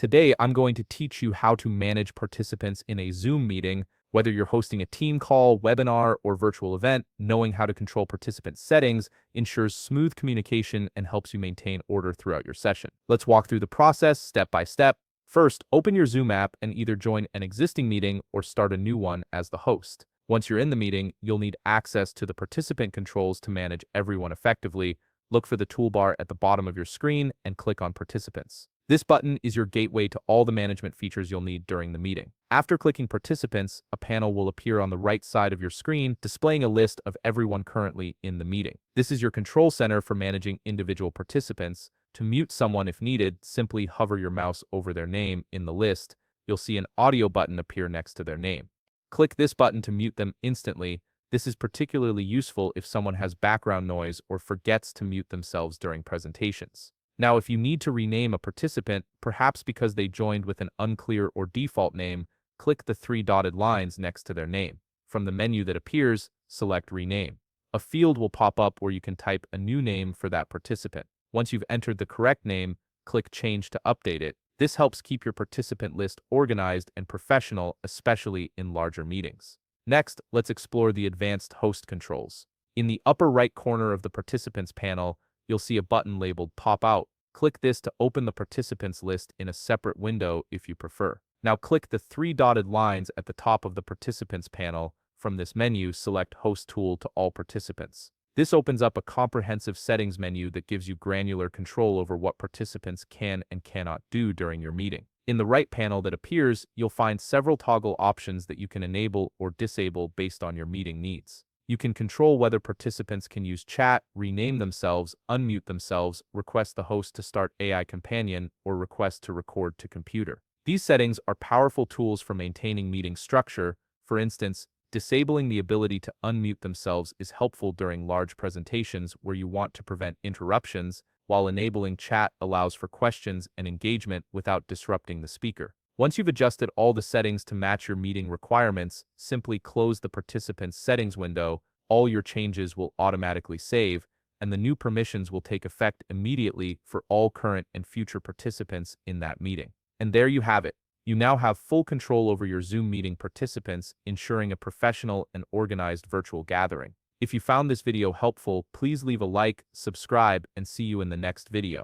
Today, I'm going to teach you how to manage participants in a Zoom meeting. Whether you're hosting a team call, webinar, or virtual event, knowing how to control participant settings ensures smooth communication and helps you maintain order throughout your session. Let's walk through the process step by step. First, open your Zoom app and either join an existing meeting or start a new one as the host. Once you're in the meeting, you'll need access to the participant controls to manage everyone effectively. Look for the toolbar at the bottom of your screen and click on Participants. This button is your gateway to all the management features you'll need during the meeting. After clicking Participants, a panel will appear on the right side of your screen, displaying a list of everyone currently in the meeting. This is your control center for managing individual participants. To mute someone if needed, simply hover your mouse over their name in the list. You'll see an audio button appear next to their name. Click this button to mute them instantly. This is particularly useful if someone has background noise or forgets to mute themselves during presentations. Now, if you need to rename a participant, perhaps because they joined with an unclear or default name, click the three dotted lines next to their name. From the menu that appears, select Rename. A field will pop up where you can type a new name for that participant. Once you've entered the correct name, click Change to update it. This helps keep your participant list organized and professional, especially in larger meetings. Next, let's explore the advanced host controls. In the upper right corner of the participants panel, you'll see a button labeled Pop Out. Click this to open the participants list in a separate window if you prefer. Now click the three dotted lines at the top of the participants panel. From this menu, select Host Tool to all participants. This opens up a comprehensive settings menu that gives you granular control over what participants can and cannot do during your meeting. In the right panel that appears, you'll find several toggle options that you can enable or disable based on your meeting needs. You can control whether participants can use chat, rename themselves, unmute themselves, request the host to start AI companion, or request to record to computer. These settings are powerful tools for maintaining meeting structure. For instance, disabling the ability to unmute themselves is helpful during large presentations where you want to prevent interruptions, while enabling chat allows for questions and engagement without disrupting the speaker. Once you've adjusted all the settings to match your meeting requirements, simply close the participant's settings window. All your changes will automatically save, and the new permissions will take effect immediately for all current and future participants in that meeting. And there you have it. You now have full control over your Zoom meeting participants, ensuring a professional and organized virtual gathering. If you found this video helpful, please leave a like, subscribe, and see you in the next video.